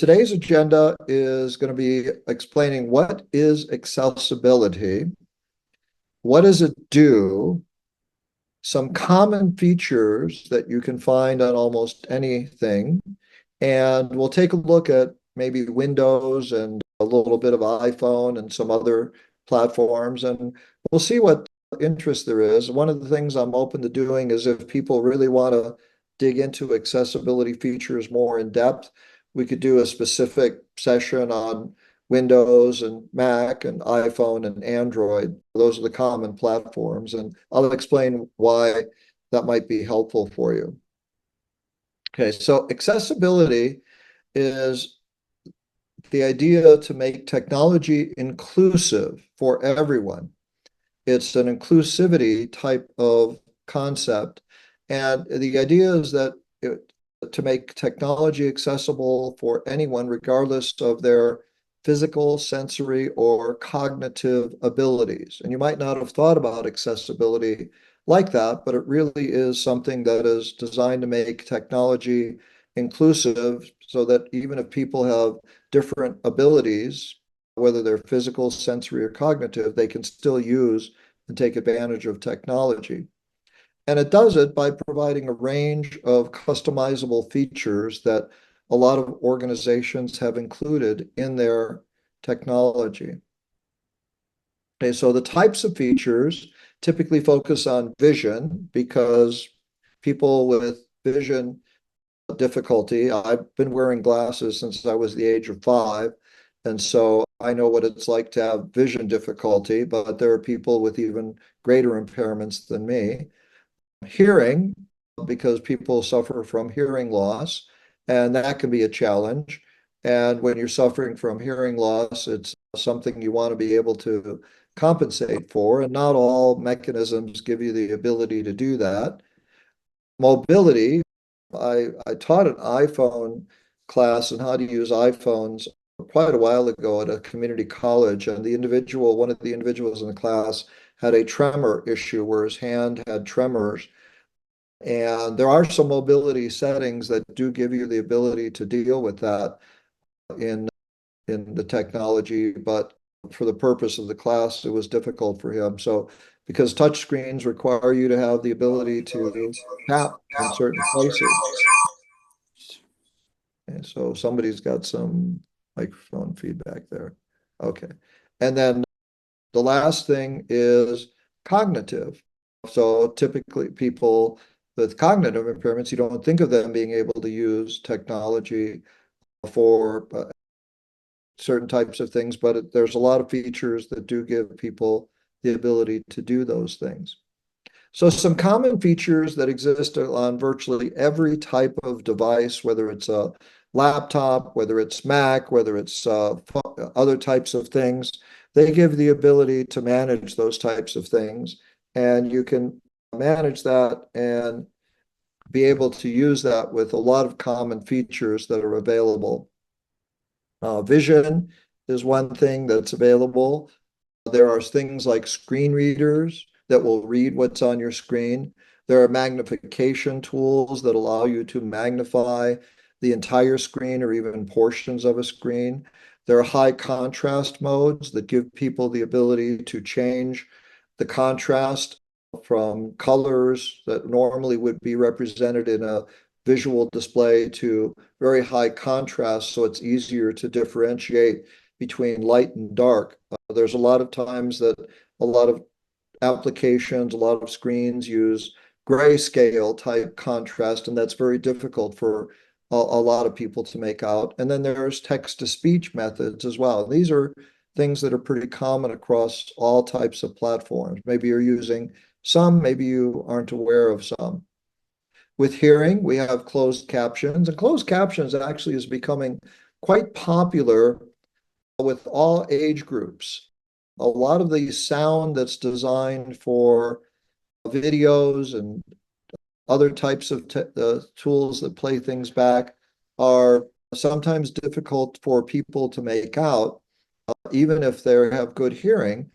Today's agenda is going to be explaining what is accessibility, what does it do, some common features that you can find on almost anything, and we'll take a look at maybe Windows and a little bit of iPhone and some other platforms, and we'll see what interest there is. One of the things I'm open to doing is if people really want to dig into accessibility features more in depth, we could do a specific session on Windows and Mac and iPhone and Android. Those are the common platforms, and I'll explain why that might be helpful for you. Okay, so accessibility is the idea to make technology inclusive for everyone. It's an inclusivity type of concept. And the idea is that to make technology accessible for anyone, regardless of their physical, sensory, or cognitive abilities. And you might not have thought about accessibility like that, but it really is something that is designed to make technology inclusive so that even if people have different abilities, whether they're physical, sensory, or cognitive, they can still use and take advantage of technology. And it does it by providing a range of customizable features that a lot of organizations have included in their technology. Okay, so the types of features typically focus on vision because people with vision difficulty, I've been wearing glasses since I was the age of 5, and so I know what it's like to have vision difficulty, but there are people with even greater impairments than me. Hearing, because people suffer from hearing loss, and that can be a challenge. And when you're suffering from hearing loss, it's something you want to be able to compensate for, and not all mechanisms give you the ability to do that. Mobility, I taught an iPhone class and how to use iPhones quite a while ago at a community college, and one of the individuals in the class had a tremor issue where his hand had tremors. And there are some mobility settings that do give you the ability to deal with that in the technology, but for the purpose of the class, it was difficult for him. So because touch screens require you to have the ability to tap in certain places. And so somebody's got some microphone feedback there. Okay. And then the last thing is cognitive. So typically people with cognitive impairments, you don't think of them being able to use technology for certain types of things, but there's a lot of features that do give people the ability to do those things. So some common features that exist on virtually every type of device, whether it's a laptop, whether it's Mac, whether it's other types of things, they give the ability to manage those types of things. And you can manage that and be able to use that with a lot of common features that are available. Vision is one thing that's available. There are things like screen readers that will read what's on your screen. There are magnification tools that allow you to magnify the entire screen or even portions of a screen. There are high contrast modes that give people the ability to change the contrast from colors that normally would be represented in a visual display to very high contrast, so it's easier to differentiate between light and dark. There's a lot of times that a lot of applications, a lot of screens use grayscale type contrast, and that's very difficult for a lot of people to make out. And then there's text-to-speech methods as well. These are things that are pretty common across all types of platforms. Maybe you're using some, maybe you aren't aware of some. With hearing, we have closed captions, and closed captions actually is becoming quite popular with all age groups. A lot of the sound that's designed for videos and other types of tools that play things back are sometimes difficult for people to make out, even if they have good hearing.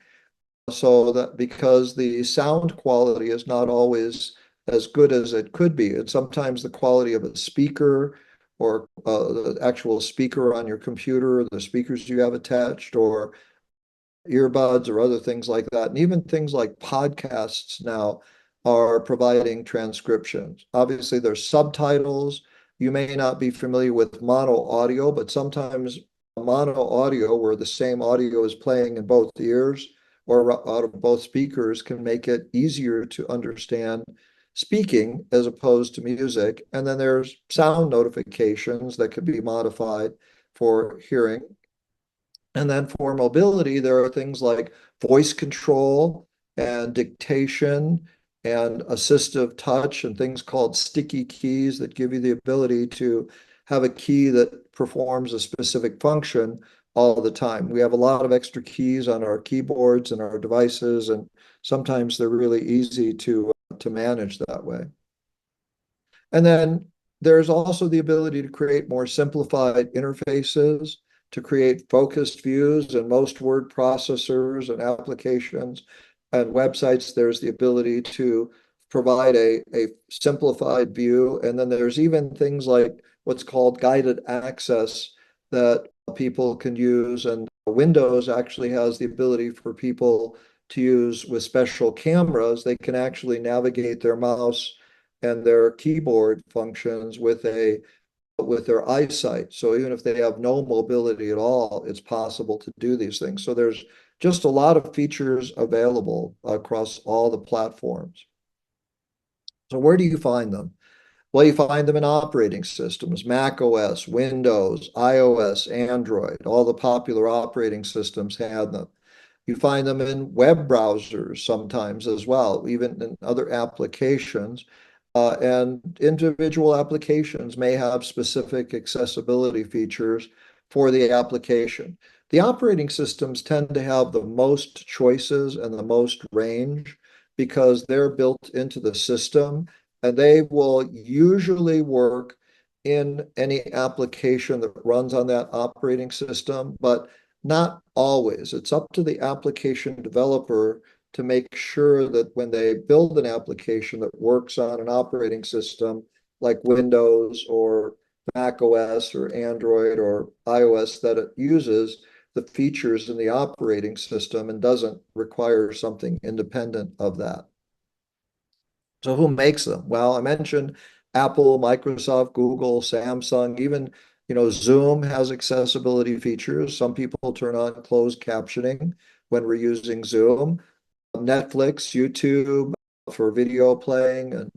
So that because the sound quality is not always as good as it could be. And sometimes the quality of a speaker or the actual speaker on your computer, the speakers you have attached, or earbuds or other things like that. And even things like podcasts now are providing transcriptions. Obviously, there's subtitles. You may not be familiar with mono audio, but sometimes mono audio, where the same audio is playing in both ears or out of both speakers, can make it easier to understand speaking as opposed to music. And then there's sound notifications that could be modified for hearing. And then for mobility, there are things like voice control and dictation and assistive touch and things called sticky keys that give you the ability to have a key that performs a specific function all the time. We have a lot of extra keys on our keyboards and our devices, and sometimes they're really easy to manage that way. And then there's also the ability to create more simplified interfaces, to create focused views. In most word processors and applications and websites, there's the ability to provide a simplified view. And then there's even things like what's called guided access that people can use. And Windows actually has the ability for people to use with special cameras. They can actually navigate their mouse and their keyboard functions with their eyesight. So even if they have no mobility at all, it's possible to do these things. So there's just a lot of features available across all the platforms. So where do you find them? Well, you find them in operating systems, Mac OS, Windows, iOS, Android. All the popular operating systems have them. You find them in web browsers sometimes as well, even in other applications. And individual applications may have specific accessibility features for the application. The operating systems tend to have the most choices and the most range because they're built into the system, and they will usually work in any application that runs on that operating system, but not always. It's up to the application developer to make sure that when they build an application that works on an operating system like Windows or Mac OS or Android or iOS, that it uses the features in the operating system and doesn't require something independent of that. So who makes them? Well, I mentioned Apple, Microsoft, Google, Samsung, even Zoom has accessibility features. Some people turn on closed captioning when we're using Zoom. Netflix, YouTube for video playing, and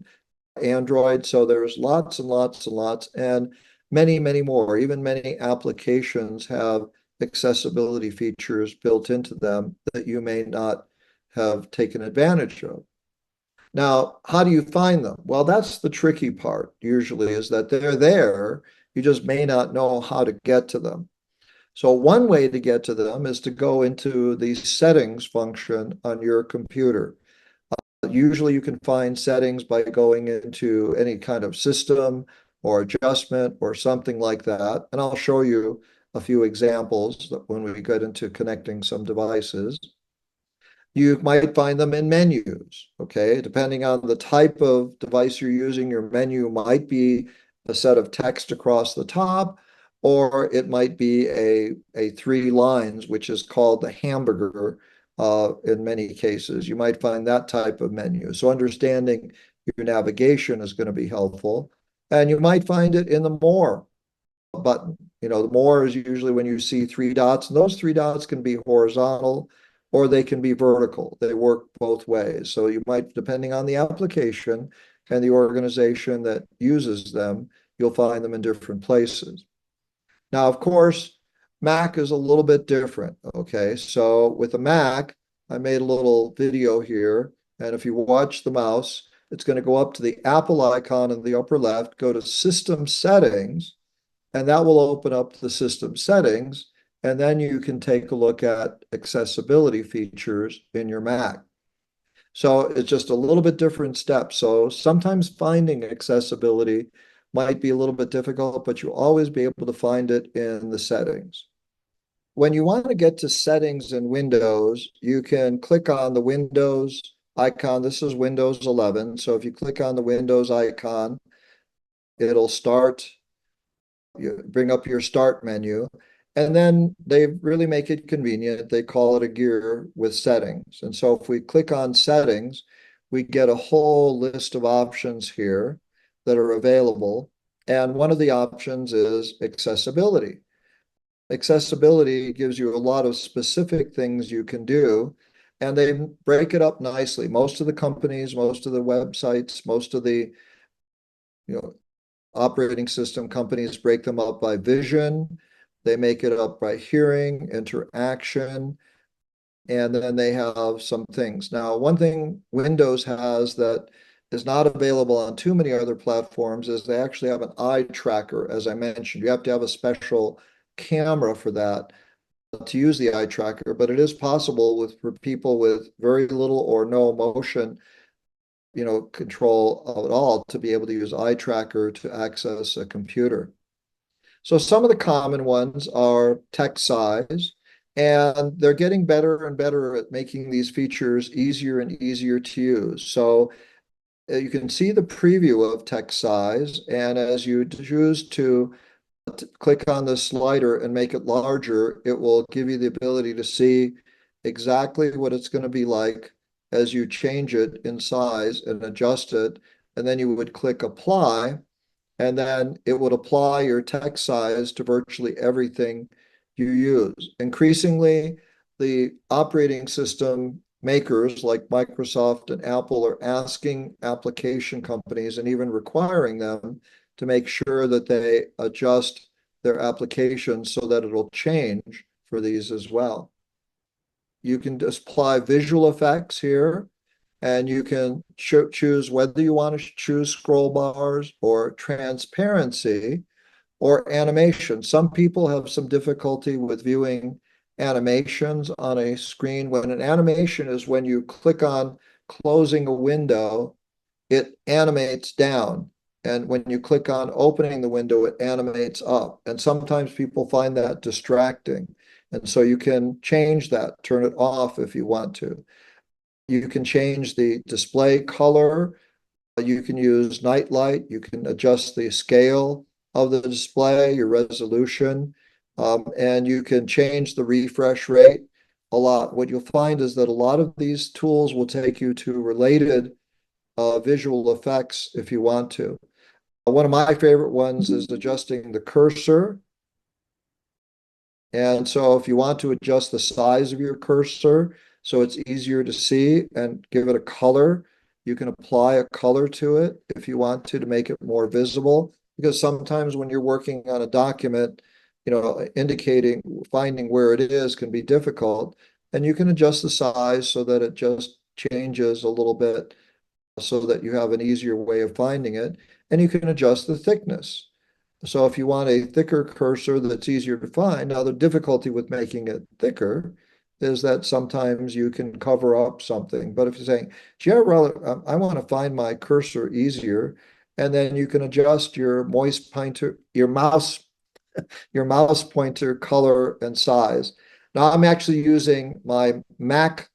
Android. So there's lots and lots and lots, and many, many more. Even many applications have accessibility features built into them that you may not have taken advantage of. Now, how do you find them? Well, that's the tricky part usually, is that they're there. You just may not know how to get to them. So one way to get to them is to go into the settings function on your computer. Usually you can find settings by going into any kind of system or adjustment or something like that. And I'll show you a few examples that when we get into connecting some devices. You might find them in menus, okay? Depending on the type of device you're using, your menu might be a set of text across the top, or it might be a three lines, which is called the hamburger in many cases. You might find that type of menu. So understanding your navigation is going to be helpful. And you might find it in the more button. The more is usually when you see three dots, and those three dots can be horizontal or they can be vertical. They work both ways. So you might, depending on the application and the organization that uses them, you'll find them in different places. Now, of course, Mac is a little bit different. Okay, so with a Mac, I made a little video here, and if you watch the mouse, it's going to go up to the Apple icon in the upper left, go to System Settings, and that will open up the system settings, and then you can take a look at accessibility features in your Mac. So it's just a little bit different steps. So sometimes finding accessibility might be a little bit difficult, but you'll always be able to find it in the settings. When you want to get to settings in Windows, you can click on the Windows icon. This is Windows 11. So if you click on the Windows icon, it'll start You bring up your start menu, and then they really make it convenient. They call it a gear with settings. And so if we click on settings, we get a whole list of options here that are available. And one of the options is accessibility. Accessibility gives you a lot of specific things you can do, and they break it up nicely. Most of the companies, most of the websites, most of the you know operating system companies break them up by vision. They make it up by hearing, interaction, and then they have some things. Now, one thing Windows has that is not available on too many other platforms is they actually have an eye tracker, as I mentioned. You have to have a special camera for that to use the eye tracker, but it is possible for people with very little or no motion control at all to be able to use eye tracker to access a computer. So some of the common ones are text size, and they're getting better and better at making these features easier and easier to use. So you can see the preview of text size, and as you choose to click on the slider and make it larger, it will give you the ability to see exactly what it's going to be like as you change it in size and adjust it. And then you would click apply, and then it would apply your text size to virtually everything you use. Increasingly, the operating system makers like Microsoft and Apple are asking application companies and even requiring them to make sure that they adjust their applications so that it'll change for these as well. You can apply visual effects here, and you can choose whether you want to choose scroll bars or transparency or animation. Some people have some difficulty with viewing animations on a screen. When an animation is when you click on closing a window, it animates down. And when you click on opening the window, it animates up. And sometimes people find that distracting. And so you can change that, turn it off if you want to. You can change the display color. You can use night light. You can adjust the scale of the display, your resolution, and you can change the refresh rate a lot. What you'll find is that a lot of these tools will take you to related visual effects if you want to. One of my favorite ones is adjusting the cursor. And so if you want to adjust the size of your cursor so it's easier to see and give it a color, you can apply a color to it if you want to make it more visible. Because sometimes when you're working on a document, indicating, finding where it is can be difficult. And you can adjust the size so that it just changes a little bit so that you have an easier way of finding it. And you can adjust the thickness. So if you want a thicker cursor that's easier to find, now the difficulty with making it thicker is that sometimes you can cover up something. But if you're saying, gee, I want to find my cursor easier, and then you can adjust your your mouse pointer color and size. Now I'm actually using my Mac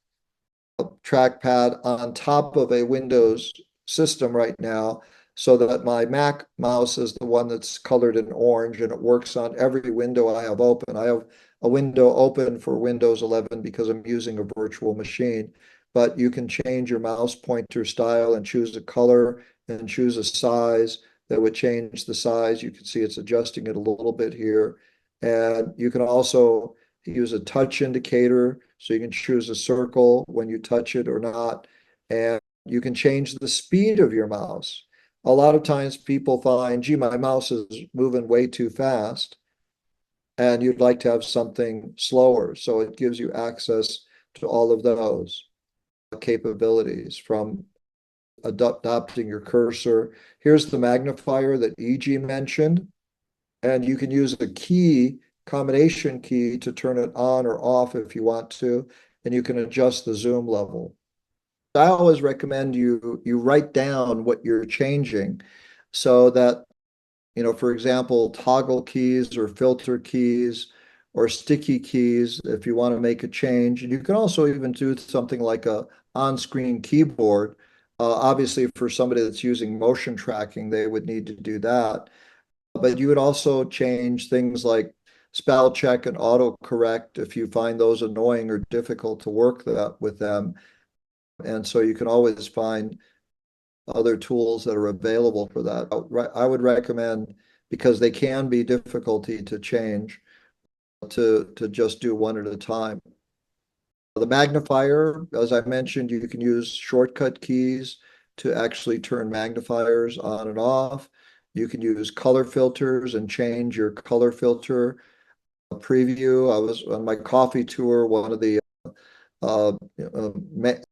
trackpad on top of a Windows system right now, so that my Mac mouse is the one that's colored in orange and it works on every window I have open. I have a window open for Windows 11 because I'm using a virtual machine, but you can change your mouse pointer style and choose a color and choose a size that would change the size. You can see it's adjusting it a little bit here. And you can also use a touch indicator, so you can choose a circle when you touch it or not. And you can change the speed of your mouse. A lot of times people find, gee, my mouse is moving way too fast, and you'd like to have something slower. So it gives you access to all of those capabilities, from adopting your cursor. Here's the magnifier that EG mentioned, and you can use a combination key to turn it on or off if you want to, and you can adjust the zoom level. I always recommend you write down what you're changing so that, for example, toggle keys or filter keys or sticky keys, if you want to make a change. And you can also even do something like a on-screen keyboard. Obviously, for somebody that's using motion tracking, they would need to do that. But you would also change things like spell check and autocorrect if you find those annoying or difficult to work with them. And so you can always find other tools that are available for that. I would recommend, because they can be difficulty to change, to just do one at a time. The magnifier, as I mentioned, you can use shortcut keys to actually turn magnifiers on and off. You can use color filters and change your color filter preview. I was on my coffee tour, one of the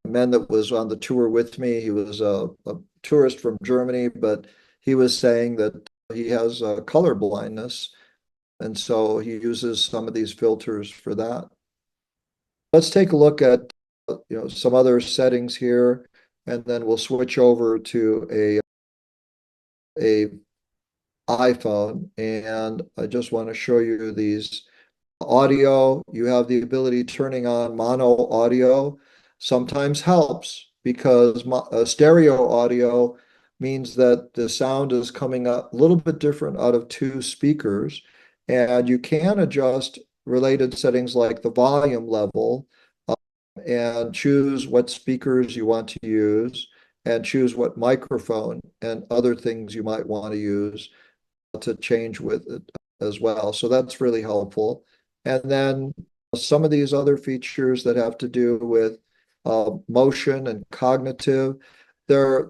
men that was on the tour with me, he was a tourist from Germany, but he was saying that he has color blindness, and so he uses some of these filters for that. Let's take a look at some other settings here, and then we'll switch over to a iPhone, and I just want to show you these audio. You have the ability turning on mono audio. Sometimes helps because stereo audio means that the sound is coming up a little bit different out of two speakers, and you can adjust related settings like the volume level, and choose what speakers you want to use, and choose what microphone and other things you might want to use to change with it as well. So that's really helpful. And then some of these other features that have to do with motion and cognitive, they're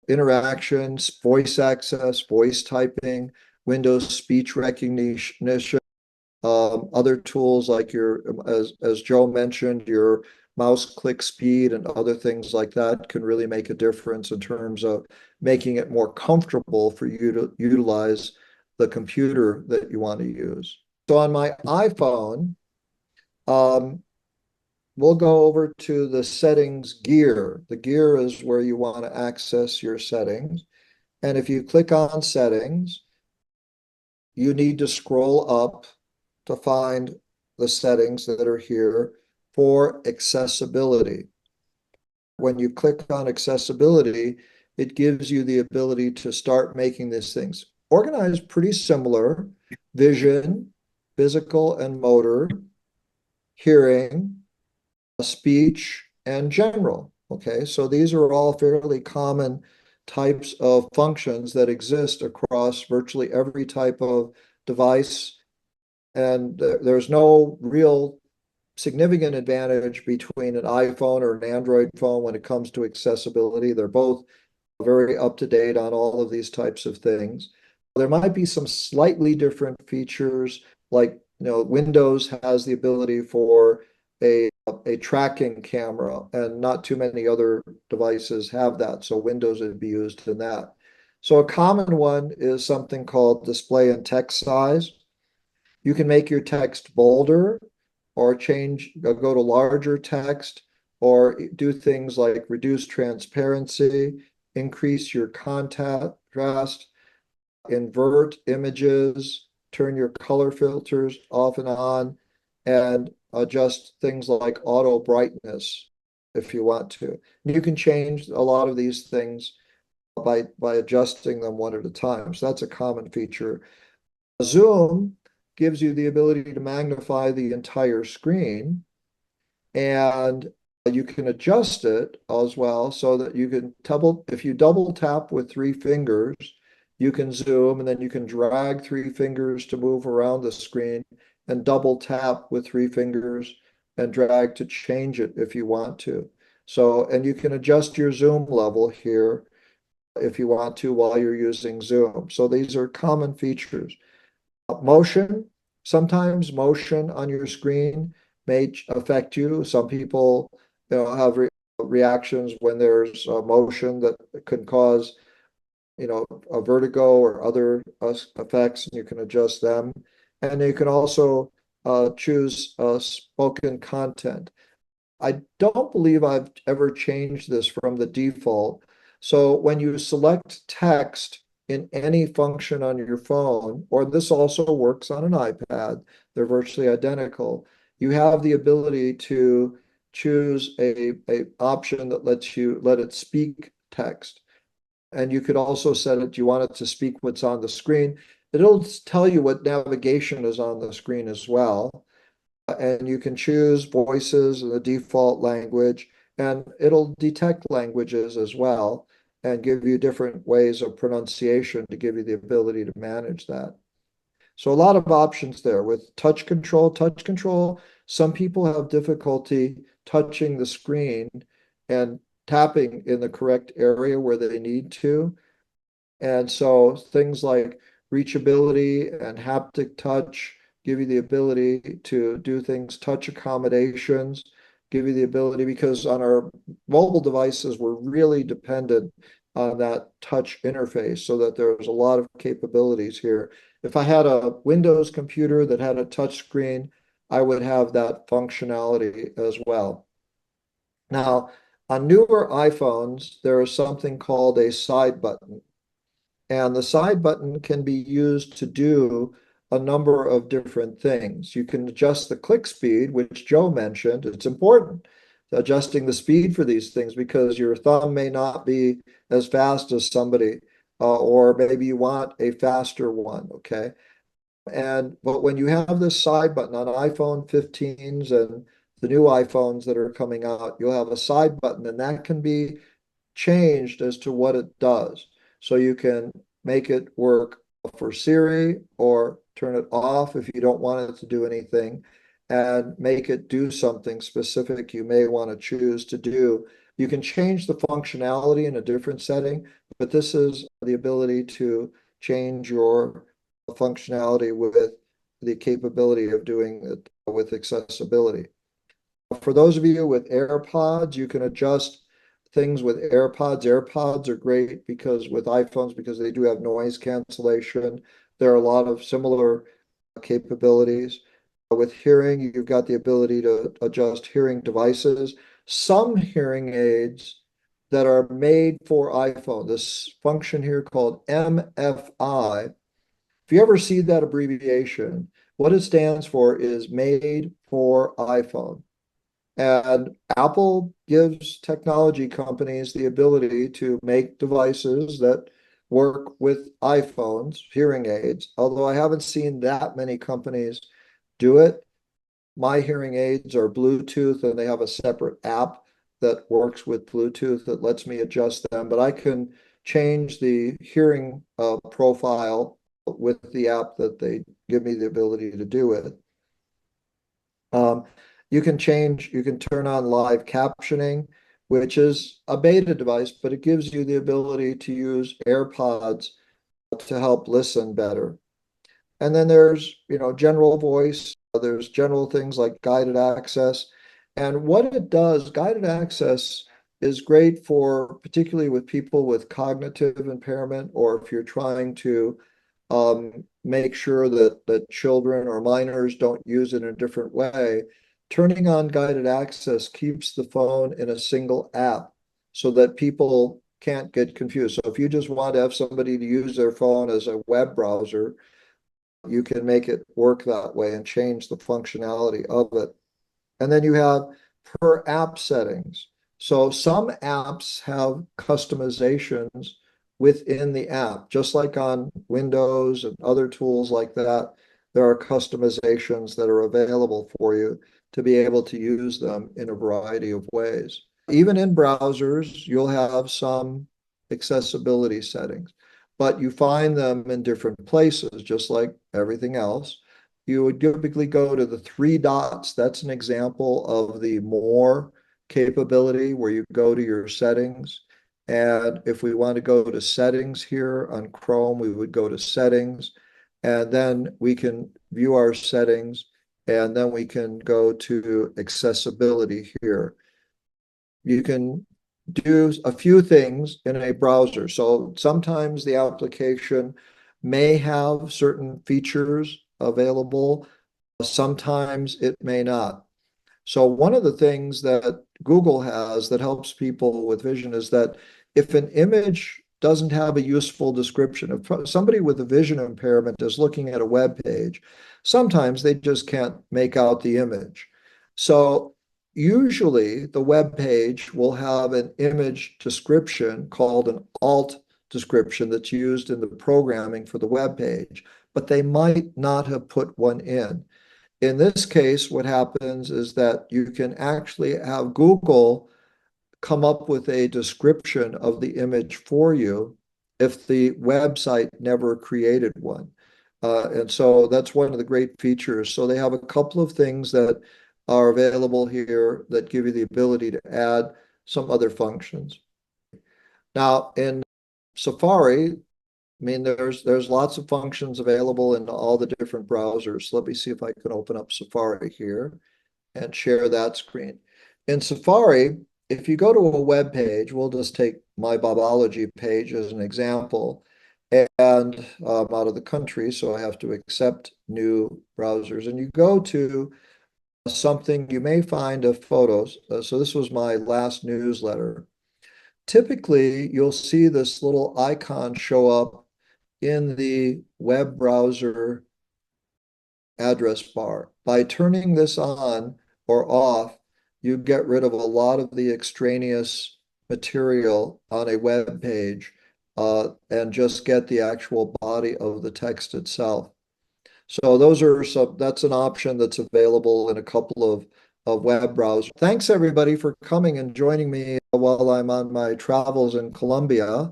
interactions, voice access, voice typing, Windows speech recognition, other tools like as Joe mentioned, your mouse click speed and other things like that can really make a difference in terms of making it more comfortable for you to utilize the computer that you want to use. So on my iPhone, um, we'll go over to the settings gear. The gear is where you want to access your settings. And if you click on settings, you need to scroll up to find the settings that are here for accessibility. When you click on accessibility, it gives you the ability to start making these things organized pretty similar: vision, physical and motor, hearing, speech, and general. Okay, so these are all fairly common types of functions that exist across virtually every type of device, and there's no real significant advantage between an iPhone or an Android phone when it comes to accessibility. They're both very up to date on all of these types of things. There might be some slightly different features, like Windows has the ability for a tracking camera, and not too many other devices have that. So Windows would be used in that. So a common one is something called display and text size. You can make your text bolder, or go to larger text, or do things like reduce transparency, increase your contrast, invert images, turn your color filters off and on, and adjust things like auto brightness if you want to. And you can change a lot of these things by adjusting them one at a time. So that's a common feature. Zoom gives you the ability to magnify the entire screen, and you can adjust it as well so that you can if you double tap with three fingers, you can zoom, and then you can drag three fingers to move around the screen, and double tap with three fingers and drag to change it if you want to. So, and you can adjust your zoom level here if you want to while you're using Zoom. So these are common features. Motion, sometimes motion on your screen may affect you. Some people have reactions when there's motion that can cause a vertigo or other effects, and you can adjust them. And you can also choose spoken content. I don't believe I've ever changed this from the default. So when you select text in any function on your phone, or this also works on an iPad, they're virtually identical. You have the ability to choose a option that lets you let it speak text. And you could also set it, do you want it to speak what's on the screen? It'll tell you what navigation is on the screen as well. And you can choose voices in the default language, and it'll detect languages as well and give you different ways of pronunciation to give you the ability to manage that. So a lot of options there with touch control. Touch control, some people have difficulty touching the screen and tapping in the correct area where they need to. And so things like reachability and haptic touch give you the ability to do things, touch accommodations, give you the ability, because on our mobile devices, we're really dependent on that touch interface so that there's a lot of capabilities here. If I had a Windows computer that had a touch screen, I would have that functionality as well. Now, on newer iPhones, there is something called a side button. And the side button can be used to do a number of different things. You can adjust the click speed, which Joe mentioned. It's important, adjusting the speed for these things, because your thumb may not be as fast as somebody, or maybe you want a faster one, okay? But when you have this side button on iPhone 15s and the new iPhones that are coming out, you'll have a side button, and that can be changed as to what it does. So you can make it work for Siri or turn it off if you don't want it to do anything, and make it do something specific you may want to choose to do. You can change the functionality in a different setting, but this is the ability to change your functionality with the capability of doing it with accessibility. For those of you with AirPods, you can adjust things with AirPods. AirPods are great because with iPhones, because they do have noise cancellation, there are a lot of similar capabilities. With hearing, you've got the ability to adjust hearing devices. Some hearing aids that are made for iPhone, this function here called MFI, if you ever see that abbreviation, what it stands for is made for iPhone. And Apple gives technology companies the ability to make devices that work with iPhones, hearing aids, although I haven't seen that many companies do it. My hearing aids are Bluetooth, and they have a separate app that works with Bluetooth that lets me adjust them, but I can change the hearing profile with the app that they give me the ability to do it. Um, you can turn on live captioning, which is a beta device, but it gives you the ability to use AirPods to help listen better. And then there's, general voice. There's general things like guided access. And what it does, guided access is great for particularly with people with cognitive impairment, or if you're trying to make sure that children or minors don't use it in a different way. Turning on guided access keeps the phone in a single app so that people can't get confused. So if you just want to have somebody to use their phone as a web browser, you can make it work that way and change the functionality of it. And then you have per app settings. So some apps have customizations within the app, just like on Windows and other tools like that. There are customizations that are available for you to be able to use them in a variety of ways. Even in browsers, you'll have some accessibility settings, but you find them in different places, just like everything else. You would typically go to the three dots. That's an example of the more capability where you go to your settings. And if we want to go to settings here on Chrome, we would go to settings, and then we can view our settings, and then we can go to accessibility here. You can do a few things in a browser. So sometimes the application may have certain features available. Sometimes it may not. So one of the things that Google has that helps people with vision is that if an image doesn't have a useful description, if somebody with a vision impairment is looking at a web page, sometimes they just can't make out the image. So usually the web page will have an image description called an alt description that's used in the programming for the web page, but they might not have put one in. In this case, what happens is that you can actually have Google come up with a description of the image for you if the website never created one. And so that's one of the great features. So they have a couple of things that are available here that give you the ability to add some other functions. Now, in Safari, I mean, there's lots of functions available in all the different browsers. Let me see if I can open up Safari here and share that screen. In Safari, if you go to a web page, we'll just take my Bobology page as an example, and I'm out of the country, so I have to accept new browsers. And you go to something, you may find a photos. So this was my last newsletter. Typically, you'll see this little icon show up in the web browser address bar. By turning this on or off, you get rid of a lot of the extraneous material on a web page and just get the actual body of the text itself. So that's an option that's available in a couple of web browsers. Thanks everybody for coming and joining me while I'm on my travels in Colombia.